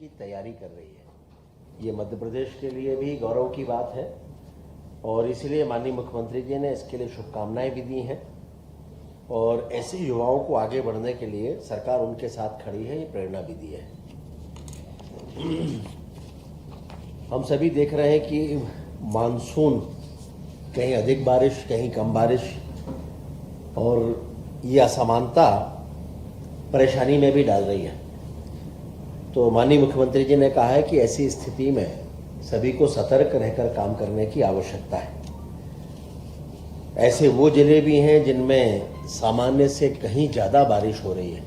की तैयारी कर रही है। ये मध्य प्रदेश के लिए भी गौरव की बात है और इसीलिए माननीय मुख्यमंत्री जी ने इसके लिए शुभकामनाएं भी दी हैं और ऐसे युवाओं को आगे बढ़ने के लिए सरकार उनके साथ खड़ी है, ये प्रेरणा भी दी है। हम सभी देख रहे हैं कि मानसून कहीं अधिक बारिश कहीं कम बारिश और ये असमानता परेशानी में भी डाल रही है। तो माननीय मुख्यमंत्री जी ने कहा है कि ऐसी स्थिति में सभी को सतर्क रहकर काम करने की आवश्यकता है। ऐसे वो जिले भी हैं जिनमें सामान्य से कहीं ज़्यादा बारिश हो रही है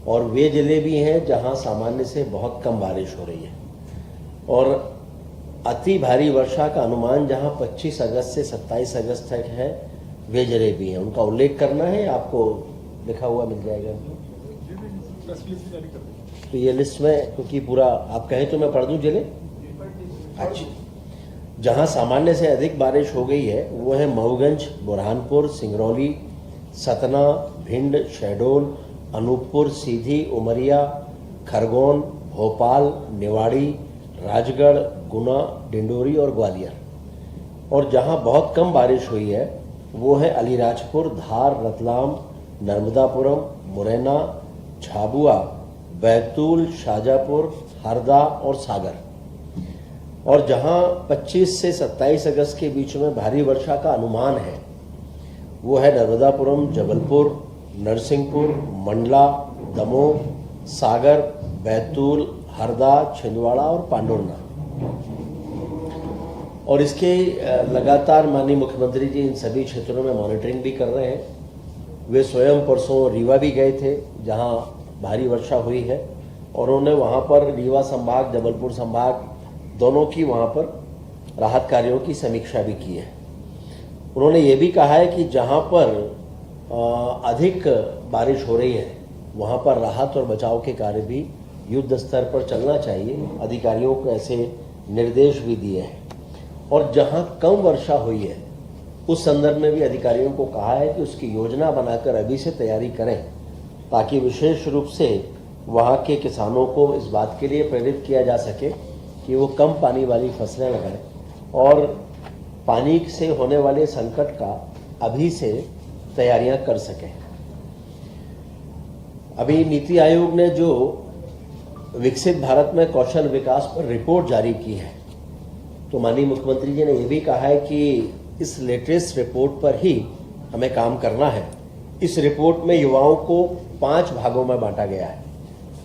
और वे जिले भी हैं जहां सामान्य से बहुत कम बारिश हो रही है और अति भारी वर्षा का अनुमान जहां 25 अगस्त से 27 अगस्त तक है, वे जिले भी हैं। उनका उल्लेख करना है, आपको लिखा हुआ मिल जाएगा। तो ये लिस्ट में, क्योंकि पूरा आप कहें तो मैं पढ़ दूं जिले। अच्छा, जहां सामान्य से अधिक बारिश हो गई है वो है मऊगंज, बुरहानपुर, सिंगरौली, सतना, भिंड, शहडोल, अनूपपुर, सीधी, उमरिया, खरगोन, भोपाल, निवाड़ी, राजगढ़, गुना, डिंडोरी और ग्वालियर। और जहां बहुत कम बारिश हुई है वो है अलीराजपुर, धार, रतलाम, नर्मदापुरम, मुरैना, झाबुआ, बैतूल, शाजापुर, हरदा और सागर। और जहां 25 से 27 अगस्त के बीच में भारी वर्षा का अनुमान है वो है नर्मदापुरम, जबलपुर, नरसिंहपुर, मंडला, दमोह, सागर, बैतूल, हरदा, छिंदवाड़ा और पांडुरना। और इसके लगातार माननीय मुख्यमंत्री जी इन सभी क्षेत्रों में मॉनिटरिंग भी कर रहे हैं। वे स्वयं परसों रीवा भी गए थे जहां भारी वर्षा हुई है और उन्होंने वहां पर रीवा संभाग, जबलपुर संभाग दोनों की वहां पर राहत कार्यों की समीक्षा भी की है। उन्होंने ये भी कहा है कि जहां पर अधिक बारिश हो रही है वहां पर राहत और बचाव के कार्य भी युद्ध स्तर पर चलना चाहिए। अधिकारियों को ऐसे निर्देश भी दिए हैं। और जहां कम वर्षा हुई है उस संदर्भ में भी अधिकारियों को कहा है कि उसकी योजना बनाकर अभी से तैयारी करें ताकि विशेष रूप से वहां के किसानों को इस बात के लिए प्रेरित किया जा सके कि वो कम पानी वाली फसलें लगाएं और पानी से होने वाले संकट का अभी से तैयारियां कर सकें। अभी नीति आयोग ने जो विकसित भारत में कौशल विकास पर रिपोर्ट जारी की है तो माननीय मुख्यमंत्री जी ने यह भी कहा है कि इस लेटेस्ट रिपोर्ट पर ही हमें काम करना है। इस रिपोर्ट में युवाओं को 5 भागों में बांटा गया है।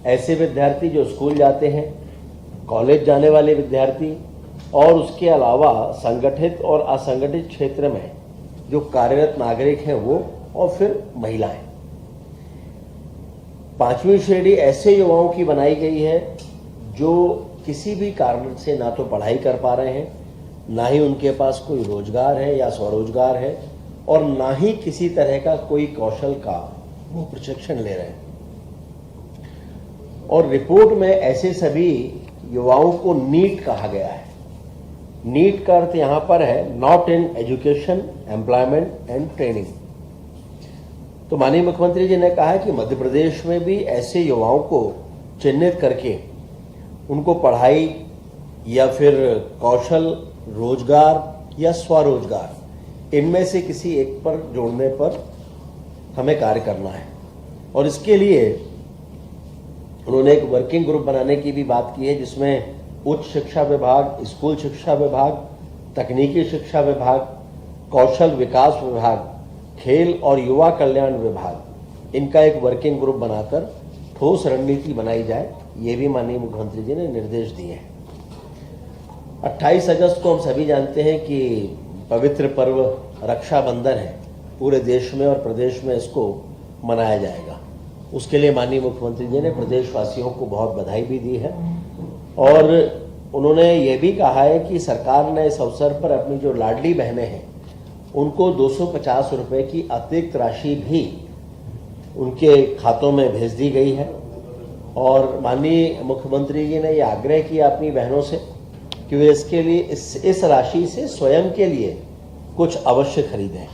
ऐसे विद्यार्थी जो स्कूल जाते हैं, कॉलेज जाने वाले विद्यार्थी और उसके अलावा संगठित और असंगठित क्षेत्र में जो कार्यरत नागरिक हैं वो, और फिर महिलाएं। 5वीं श्रेणी ऐसे युवाओं की बनाई गई है जो किसी भी कारण से ना तो पढ़ाई कर पा रहे हैं, ना ही उनके पास कोई रोजगार है या स्वरोजगार है और ना ही किसी तरह का कोई कौशल का वो प्रशिक्षण ले रहे हैं। और रिपोर्ट में ऐसे सभी युवाओं को नीट कहा गया है। नीट का अर्थ यहां पर है not in education, employment and training. तो माननीय मुख्यमंत्री जी ने कहा है कि मध्य प्रदेश में भी ऐसे युवाओं को चिन्हित करके उनको पढ़ाई या फिर कौशल, रोजगार या स्वरोजगार, इनमें से किसी एक पर जोड़ने पर हमें कार्य करना है। और इसके लिए उन्होंने एक वर्किंग ग्रुप बनाने की भी बात की है जिसमें उच्च शिक्षा विभाग, स्कूल शिक्षा विभाग, तकनीकी शिक्षा विभाग, कौशल विकास विभाग, खेल और युवा कल्याण विभाग, इनका एक वर्किंग ग्रुप बनाकर ठोस रणनीति बनाई जाए, ये भी माननीय मुख्यमंत्री जी ने निर्देश दिए हैं। 28 अगस्त को हम सभी जानते हैं कि पवित्र पर्व रक्षाबंधन है। पूरे देश में और प्रदेश में इसको मनाया जाएगा। उसके लिए माननीय मुख्यमंत्री जी ने प्रदेशवासियों को बहुत बधाई भी दी है और उन्होंने ये भी कहा है कि सरकार ने इस अवसर पर अपनी जो लाडली बहनें हैं उनको 250 रुपये की अतिरिक्त राशि भी उनके खातों में भेज दी गई है। और माननीय मुख्यमंत्री जी ने ये आग्रह किया अपनी बहनों से कि वे इसके लिए इस राशि से स्वयं के लिए कुछ अवश्य खरीदें।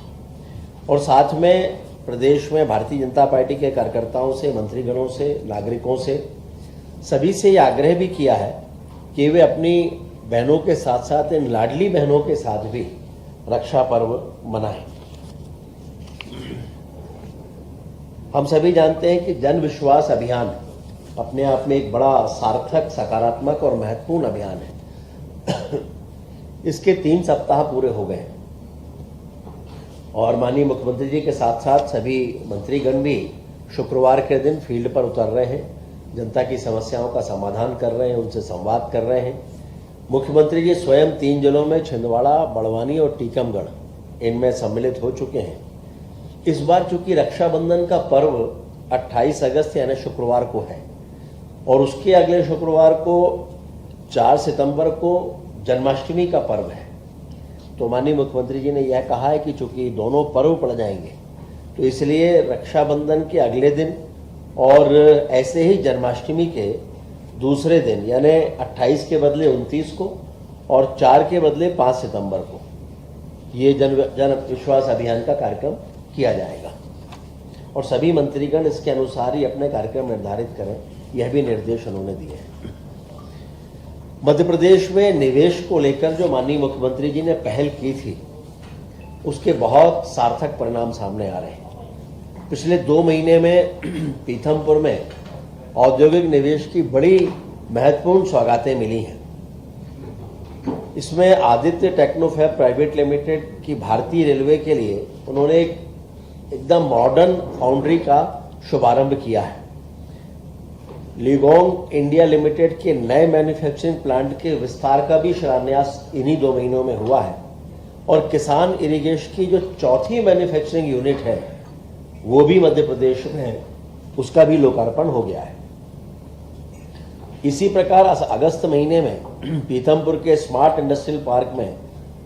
और साथ में प्रदेश में भारतीय जनता पार्टी के कार्यकर्ताओं से, मंत्रीगणों से, नागरिकों से सभी से ये आग्रह भी किया है कि वे अपनी बहनों के साथ साथ इन लाडली बहनों के साथ भी रक्षा पर्व मनाएं। हम सभी जानते हैं कि जन विश्वास अभियान अपने आप में एक बड़ा सार्थक, सकारात्मक और महत्वपूर्ण अभियान है। इसके 3 सप्ताह पूरे हो गए और माननीय मुख्यमंत्री जी के साथ साथ सभी मंत्रीगण भी शुक्रवार के दिन फील्ड पर उतर रहे हैं, जनता की समस्याओं का समाधान कर रहे हैं, उनसे संवाद कर रहे हैं। मुख्यमंत्री जी स्वयं 3 जिलों में छिंदवाड़ा, बड़वानी और टीकमगढ़ इनमें सम्मिलित हो चुके हैं। इस बार चूंकि रक्षाबंधन का पर्व 28 अगस्त यानी शुक्रवार को है और उसके अगले शुक्रवार को 4 सितंबर को जन्माष्टमी का पर्व है, तो माननीय मुख्यमंत्री जी ने यह कहा है कि चूंकि दोनों पर्व पड़ जाएंगे तो इसलिए रक्षाबंधन के अगले दिन और ऐसे ही जन्माष्टमी के दूसरे दिन यानी 28 के बदले 29 को और 4 के बदले 5 सितंबर को ये जन विश्वास अभियान का कार्यक्रम किया जाएगा और सभी मंत्रीगण इसके अनुसार ही अपने कार्यक्रम निर्धारित करें, यह भी निर्देश उन्होंने दिए हैं। मध्य प्रदेश में निवेश को लेकर जो माननीय मुख्यमंत्री जी ने पहल की थी उसके बहुत सार्थक परिणाम सामने आ रहे हैं। पिछले 2 महीने में पीथमपुर में औद्योगिक निवेश की बड़ी महत्वपूर्ण सौगातें मिली हैं। इसमें आदित्य टेक्नोफैब प्राइवेट लिमिटेड की भारतीय रेलवे के लिए उन्होंने एकदम मॉडर्न फाउंड्री का शुभारंभ किया है। लिगोंग इंडिया लिमिटेड के नए मैन्युफैक्चरिंग प्लांट के विस्तार का भी शिलान्यास इन्हीं 2 महीनों में हुआ है और किसान इरिगेशन की जो 4थी मैन्युफैक्चरिंग यूनिट है वो भी मध्य प्रदेश में है, उसका भी लोकार्पण हो गया है। इसी प्रकार अगस्त महीने में पीथमपुर के स्मार्ट इंडस्ट्रियल पार्क में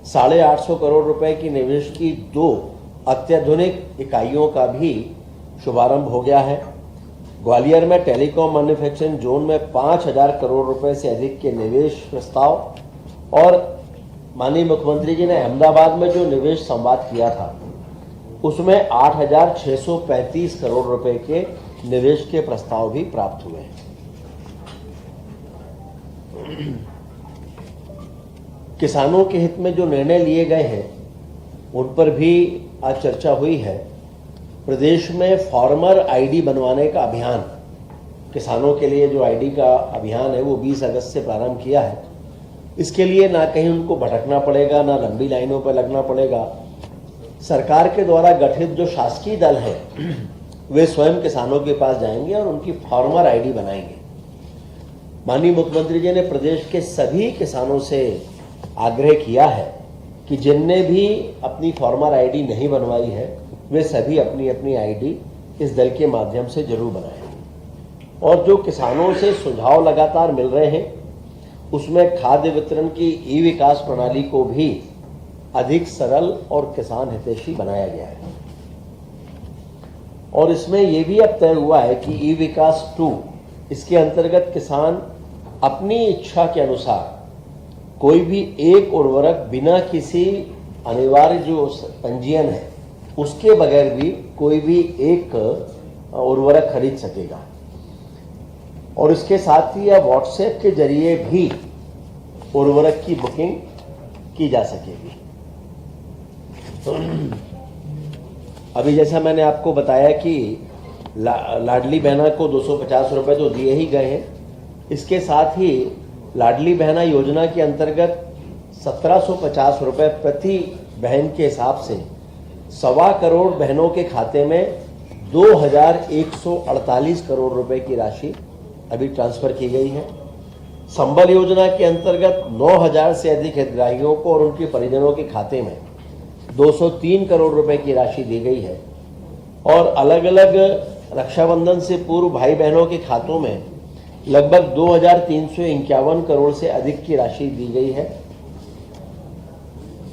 850 करोड़ रुपए की निवेश की 2 अत्याधुनिक इकाइयों का भी शुभारंभ हो गया है। ग्वालियर में टेलीकॉम मैन्युफैक्चरिंग जोन में 5000 करोड़ रुपए से अधिक के निवेश प्रस्ताव और माननीय मुख्यमंत्री जी ने अहमदाबाद में जो निवेश संवाद किया था उसमें 8635 करोड़ रुपए के निवेश के प्रस्ताव भी प्राप्त हुए हैं। किसानों के हित में जो निर्णय लिए गए हैं उन पर भी आज चर्चा हुई है। प्रदेश में फार्मर आईडी बनवाने का अभियान, किसानों के लिए जो आईडी का अभियान है वो 20 अगस्त से प्रारंभ किया है। इसके लिए ना कहीं उनको भटकना पड़ेगा, ना लंबी लाइनों पर लगना पड़ेगा। सरकार के द्वारा गठित जो शासकीय दल है वे स्वयं किसानों के पास जाएंगे और उनकी फार्मर आईडी बनाएंगे। माननीय मुख्यमंत्री जी ने प्रदेश के सभी किसानों से आग्रह किया है कि जिनने भी अपनी फार्मर आईडी नहीं बनवाई है वे सभी अपनी अपनी आईडी इस दल के माध्यम से जरूर बनाएं। और जो किसानों से सुझाव लगातार मिल रहे हैं उसमें खाद्य वितरण की ई विकास प्रणाली को भी अधिक सरल और किसान हितैषी बनाया गया है और इसमें यह भी अब तय हुआ है कि ई विकास 2 इसके अंतर्गत किसान अपनी इच्छा के अनुसार कोई भी एक उर्वरक बिना किसी अनिवार्य जो पंजीयन है उसके बगैर भी कोई भी एक उर्वरक खरीद सकेगा और इसके साथ ही अब व्हाट्सएप के जरिए भी उर्वरक की बुकिंग की जा सकेगी। अभी जैसा मैंने आपको बताया कि लाडली बहना को 250 रुपए तो दिए ही गए हैं, इसके साथ ही लाडली बहना योजना के अंतर्गत 1750 रुपए प्रति बहन के हिसाब से 1.25 करोड़ बहनों के खाते में 2148 करोड़ रुपए की राशि अभी ट्रांसफर की गई है। संबल योजना के अंतर्गत 9000 से अधिक हितग्राहियों को और उनके परिजनों के खाते में 203 करोड़ रुपए की राशि दी गई है और अलग अलग रक्षाबंधन से पूर्व भाई बहनों के खातों में लगभग 2351 करोड़ से अधिक की राशि दी गई है।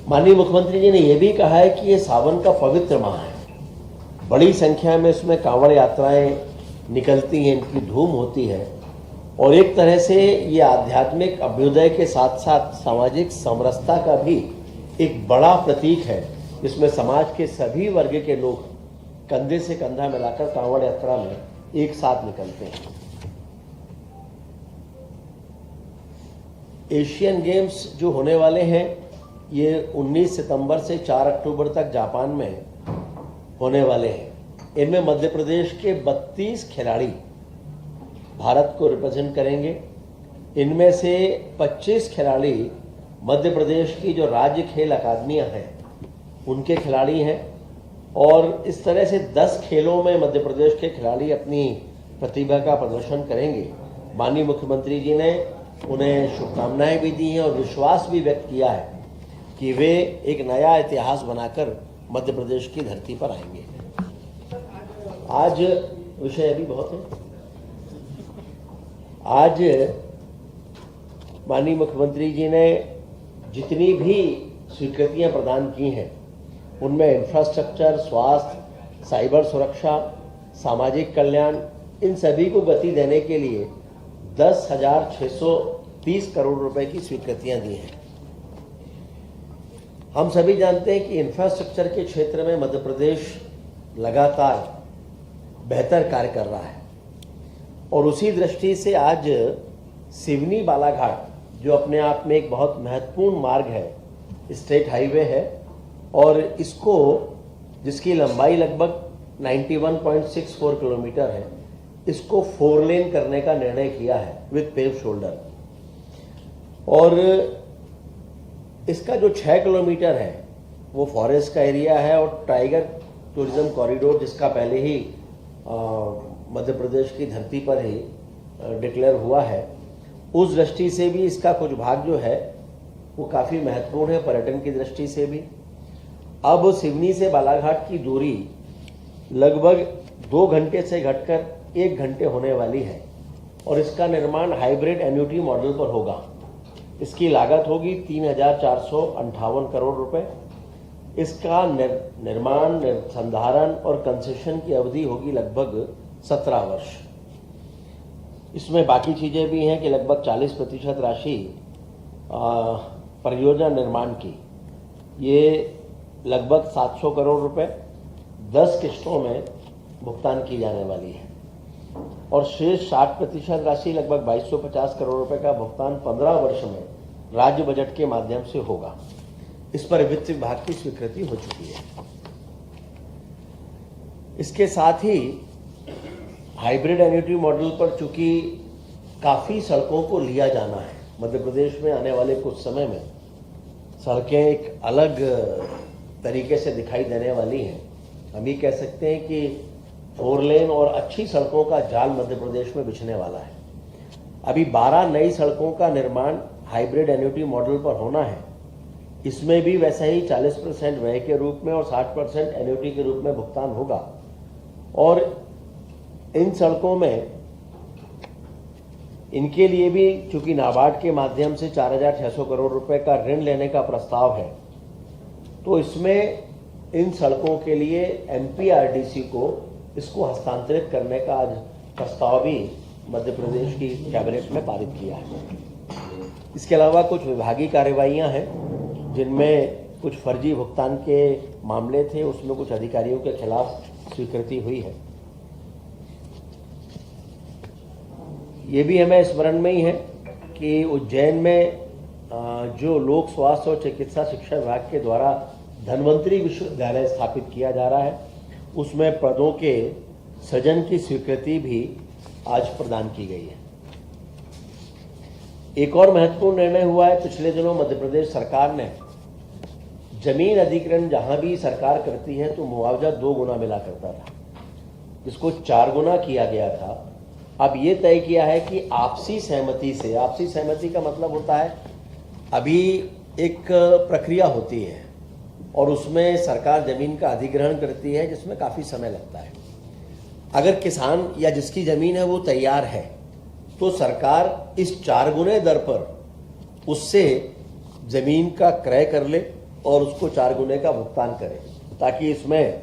माननीय मुख्यमंत्री जी ने यह भी कहा है कि ये सावन का पवित्र माह है, बड़ी संख्या में इसमें कांवड़ यात्राएं निकलती हैं, इनकी धूम होती है और एक तरह से ये आध्यात्मिक अभ्युदय के साथ साथ सामाजिक समरसता का भी एक बड़ा प्रतीक है, जिसमें समाज के सभी वर्ग के लोग कंधे से कंधा मिलाकर कांवड़ यात्रा में एक साथ निकलते हैं। एशियन गेम्स जो होने वाले हैं ये 19 सितंबर से 4 अक्टूबर तक जापान में होने वाले हैं। इनमें मध्य प्रदेश के 32 खिलाड़ी भारत को रिप्रेजेंट करेंगे। इनमें से 25 खिलाड़ी मध्य प्रदेश की जो राज्य खेल अकादमियां हैं उनके खिलाड़ी हैं, और इस तरह से 10 खेलों में मध्य प्रदेश के खिलाड़ी अपनी प्रतिभा का प्रदर्शन करेंगे। माननीय मुख्यमंत्री जी ने उन्हें शुभकामनाएं भी दी हैं और विश्वास भी व्यक्त किया है कि वे एक नया इतिहास बनाकर मध्य प्रदेश की धरती पर आएंगे। आज विषय अभी बहुत है। आज माननीय मुख्यमंत्री जी ने जितनी भी स्वीकृतियां प्रदान की हैं उनमें इंफ्रास्ट्रक्चर, स्वास्थ्य, साइबर सुरक्षा, सामाजिक कल्याण, इन सभी को गति देने के लिए 10,630 करोड़ रुपए की स्वीकृतियां दी हैं। हम सभी जानते हैं कि इंफ्रास्ट्रक्चर के क्षेत्र में मध्य प्रदेश लगातार बेहतर कार्य कर रहा है, और उसी दृष्टि से आज सिवनी बालाघाट जो अपने आप में एक बहुत महत्वपूर्ण मार्ग है, स्टेट हाईवे है, और इसको जिसकी लंबाई लगभग 91.64 किलोमीटर है, इसको 4 लेन करने का निर्णय किया है विद पेव शोल्डर। और इसका जो 6 किलोमीटर है वो फॉरेस्ट का एरिया है, और टाइगर टूरिज्म कॉरिडोर जिसका पहले ही मध्य प्रदेश की धरती पर ही डिक्लेयर हुआ है, उस दृष्टि से भी इसका कुछ भाग जो है वो काफ़ी महत्वपूर्ण है पर्यटन की दृष्टि से भी। अब सिवनी से बालाघाट की दूरी लगभग 2 घंटे से घटकर 1 घंटे होने वाली है, और इसका निर्माण हाइब्रिड एन्युटी मॉडल पर होगा। इसकी लागत होगी 3,458 करोड़ रुपए। इसका निर्माण, संधारण और कंसेशन की अवधि होगी लगभग 17 वर्ष। इसमें बाकी चीजें भी हैं कि लगभग 40% राशि परियोजना निर्माण की, ये लगभग 700 करोड़ रुपए 10 किस्तों में भुगतान की जाने वाली है, और शेष 60% राशि लगभग 2250 करोड़ रुपए का भुगतान 15 वर्ष में राज्य बजट के माध्यम से होगा। इस पर वित्त विभाग की स्वीकृति हो चुकी है। इसके साथ ही हाइब्रिड एन्युटी मॉडल पर चूंकि काफी सड़कों को लिया जाना है, मध्य प्रदेश में आने वाले कुछ समय में सड़कें एक अलग तरीके से दिखाई देने वाली हैं। हम ये कह सकते हैं कि 4 लेन और अच्छी सड़कों का जाल मध्य प्रदेश में बिछने वाला है। अभी 12 नई सड़कों का निर्माण हाइब्रिड एन्युटी मॉडल पर होना है। इसमें भी वैसा ही 40% व्यय के रूप में और 60% एन्युटी के रूप में भुगतान होगा, और इन सड़कों में इनके लिए भी चूंकि नाबार्ड के माध्यम से 4,600 करोड़ रुपए का ऋण लेने का प्रस्ताव है, तो इसमें इन सड़कों के लिए एमपीआरडीसी को इसको हस्तांतरित करने का आज प्रस्ताव भी मध्य प्रदेश की कैबिनेट में पारित किया है। इसके अलावा कुछ विभागीय कार्रवाइयां हैं जिनमें कुछ फर्जी भुगतान के मामले थे, उसमें कुछ अधिकारियों के खिलाफ स्वीकृति हुई है। ये भी हमें स्मरण में ही है कि उज्जैन में जो लोक स्वास्थ्य और चिकित्सा शिक्षा विभाग के द्वारा धन्वंतरी विश्वविद्यालय स्थापित किया जा रहा है, उसमें पदों के सृजन की स्वीकृति भी आज प्रदान की गई है। एक और महत्वपूर्ण निर्णय हुआ है, पिछले दिनों मध्य प्रदेश सरकार ने जमीन अधिग्रहण जहां भी सरकार करती है तो मुआवजा 2 गुना मिला करता था, जिसको 4 गुना किया गया था। अब ये तय किया है कि आपसी सहमति से, आपसी सहमति का मतलब होता है अभी एक प्रक्रिया होती है और उसमें सरकार जमीन का अधिग्रहण करती है जिसमें काफी समय लगता है। अगर किसान या जिसकी जमीन है वो तैयार है तो सरकार इस 4 गुने दर पर उससे जमीन का क्रय कर ले और उसको 4 गुने का भुगतान करे, ताकि इसमें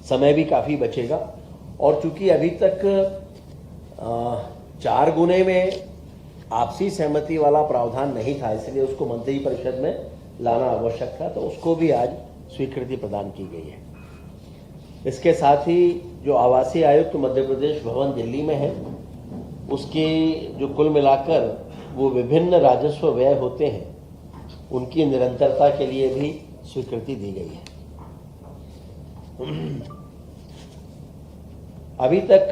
समय भी काफी बचेगा। और चूंकि अभी तक 4 गुने में आपसी सहमति वाला प्रावधान नहीं था, इसलिए उसको मंत्री परिषद में लाना आवश्यक था, तो उसको भी आज स्वीकृति प्रदान की गई है। इसके साथ ही जो आवासीय आयुक्त मध्य प्रदेश भवन दिल्ली में है, उसकी जो कुल मिलाकर वो विभिन्न राजस्व व्यय होते हैं, उनकी निरंतरता के लिए भी स्वीकृति दी गई है। अभी तक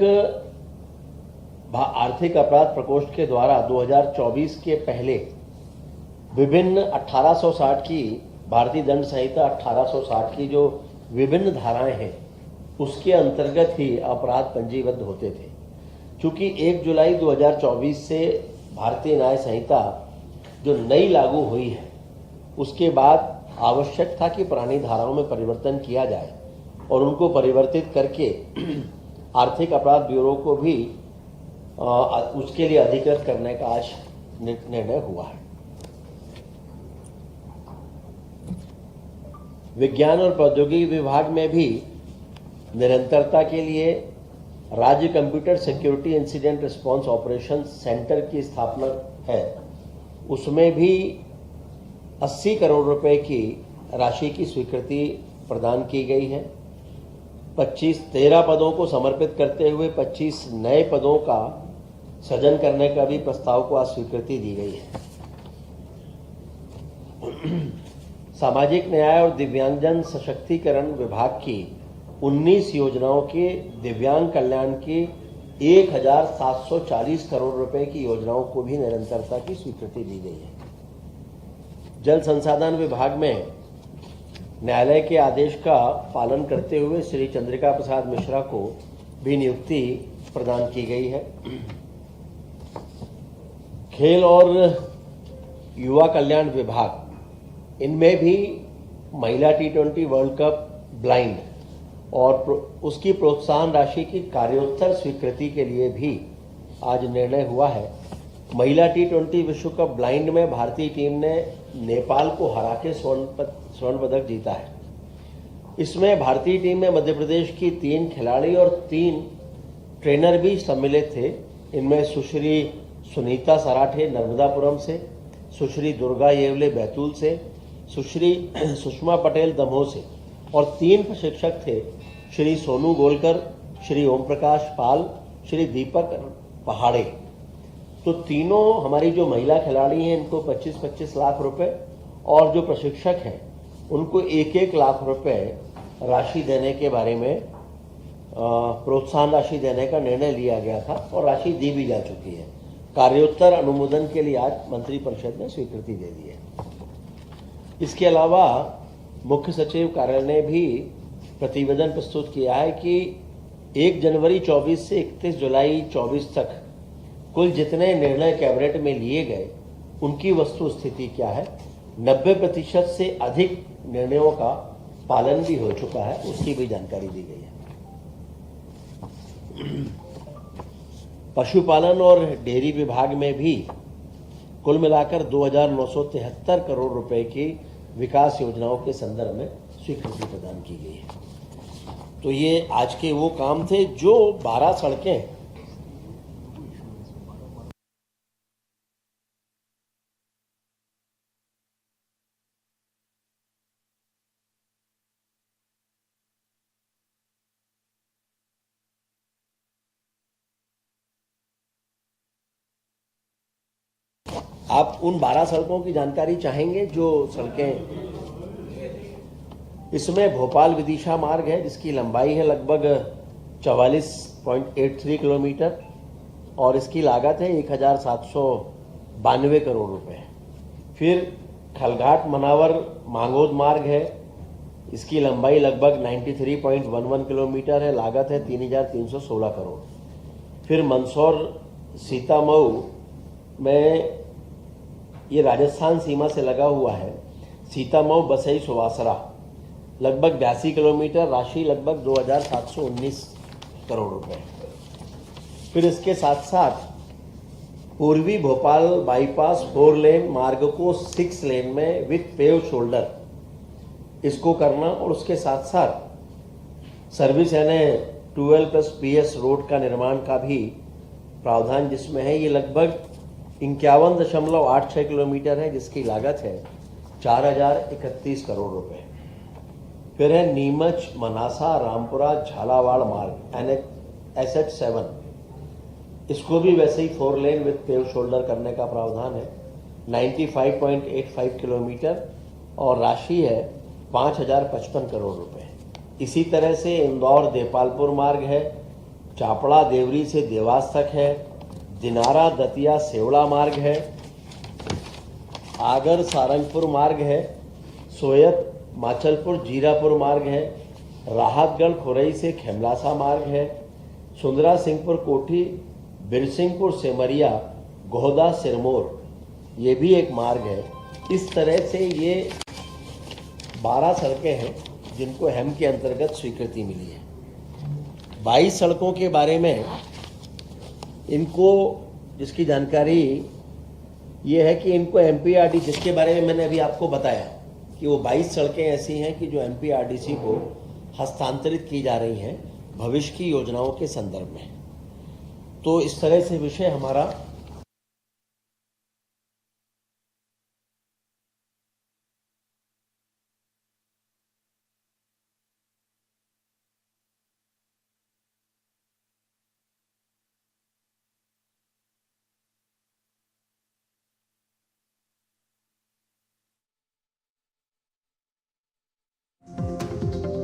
आर्थिक अपराध प्रकोष्ठ के द्वारा 2024 के पहले विभिन्न 1860 की भारतीय दंड संहिता 1860 की जो विभिन्न धाराएं हैं, उसके अंतर्गत ही अपराध पंजीबद्ध होते थे। चूंकि 1 जुलाई 2024 से भारतीय न्याय संहिता जो नई लागू हुई है, उसके बाद आवश्यक था कि पुरानी धाराओं में परिवर्तन किया जाए और उनको परिवर्तित करके आर्थिक अपराध ब्यूरो को भी उसके लिए अधिकृत करने का आज निर्णय हुआ है। विज्ञान और प्रौद्योगिकी विभाग में भी निरंतरता के लिए राज्य computer security incident response operation centre की स्थापना है। उसमें भी 80 करोड़ रुपए की राशि की स्वीकृति प्रदान की गई है। 13 पदों को समर्पित करते हुए 25 नए पदों का सृजन करने का भी प्रस्ताव को आज स्वीकृति दी गई है। सामाजिक न्याय और दिव्यांगजन सशक्तिकरण विभाग की 19 योजनाओं के दिव्यांग कल्याण की 1740 करोड़ रुपए की योजनाओं को भी निरंतरता की स्वीकृति दी गई है। जल संसाधन विभाग में न्यायालय के आदेश का पालन करते हुए श्री चंद्रिका प्रसाद मिश्रा को भी नियुक्ति प्रदान की गई है। खेल और युवा कल्याण विभाग, इनमें भी महिला T20 वर्ल्ड कप ब्लाइंड और उसकी प्रोत्साहन राशि की कार्योत्तर स्वीकृति के लिए भी आज निर्णय हुआ है। महिला T20 विश्व कप ब्लाइंड में भारतीय टीम ने नेपाल को हरा के स्वर्ण पदक जीता है। इसमें भारतीय टीम में मध्य प्रदेश की 3 खिलाड़ी और 3 ट्रेनर भी सम्मिलित थे। इनमें सुश्री सुनीता सराठे नर्मदापुरम से, सुश्री दुर्गा येवले बैतूल से, सुश्री सुषमा पटेल दमोह से और 3 प्रशिक्षक थे, श्री सोनू गोलकर, श्री ओम प्रकाश पाल, श्री दीपक पहाड़े। तो तीनों हमारी जो महिला खिलाड़ी हैं, इनको 25-25 लाख रुपए और जो प्रशिक्षक हैं उनको 1-1 लाख रुपए राशि देने के बारे में प्रोत्साहन राशि देने का निर्णय लिया गया था और राशि दी भी जा चुकी है। कार्योत्तर अनुमोदन के लिए आज मंत्रिपरिषद ने स्वीकृति दे दी है। इसके अलावा मुख्य सचिव कार्यालय ने भी प्रतिवेदन प्रस्तुत किया है कि 1 जनवरी 24 से 31 जुलाई 24 तक कुल जितने निर्णय कैबिनेट में लिए गए, उनकी वस्तु स्थिति क्या है। 90% से अधिक निर्णयों का पालन भी हो चुका है, उसकी भी जानकारी दी गई है। पशुपालन और डेयरी विभाग में भी कुल मिलाकर 2,973 करोड़ रुपए की विकास योजनाओं के संदर्भ में स्वीकृति प्रदान की गई है। तो ये आज के वो काम थे जो 12 सड़कें आप उन 12 सड़कों की जानकारी चाहेंगे जो सड़कें, इसमें भोपाल विदिशा मार्ग है जिसकी लंबाई है लगभग 44.83 किलोमीटर और इसकी लागत है 1,792 करोड़ रुपए। फिर खलघाट मनावर मांगोद मार्ग है, इसकी लंबाई लगभग 93.11 किलोमीटर है, लागत है 3,316 करोड़। फिर मंदसौर सीतामऊ में, ये राजस्थान सीमा से लगा हुआ है, सीतामऊ बसई सुवासरा लगभग 82 किलोमीटर, राशि लगभग 2,719 करोड़ रुपए। फिर इसके साथ साथ पूर्वी भोपाल बाईपास 4 लेन मार्ग को 6 लेन में विथ पेव शोल्डर इसको करना और उसके साथ साथ सर्विस यानी 12+PS रोड का निर्माण का भी प्रावधान जिसमें है। ये लगभग 51.86 किलोमीटर है जिसकी लागत है 4,031 करोड़ रुपए। फिर है नीमच मनासा रामपुरा झालावाड़ मार्ग NH-7, इसको भी वैसे ही 4 लेन विद पेव शोल्डर करने का प्रावधान है। 95.85 किलोमीटर और राशि है 5,055 करोड़ रुपए। इसी तरह से इंदौर देपालपुर मार्ग है, चापड़ा देवरी से देवास तक है, दिनारा दतिया सेवड़ा मार्ग है, आगर सारंगपुर मार्ग है, सोयत माचलपुर जीरापुर मार्ग है, राहतगढ़ खुरई से खेमलासा मार्ग है, सुंदरा सिंहपुर कोठी बिरसिंहपुर सेमरिया गोहदा सिरमौर ये भी एक मार्ग है। इस तरह से ये 12 सड़कें हैं जिनको हेम के अंतर्गत स्वीकृति मिली है। 22 सड़कों के बारे में इनको जिसकी जानकारी ये है कि इनको एमपीआरडी, जिसके बारे में मैंने अभी आपको बताया कि वो 22 सड़कें ऐसी हैं कि जो एमपीआरडीसी को हस्तांतरित की जा रही हैं भविष्य की योजनाओं के संदर्भ में। तो इस तरह से विषय हमारा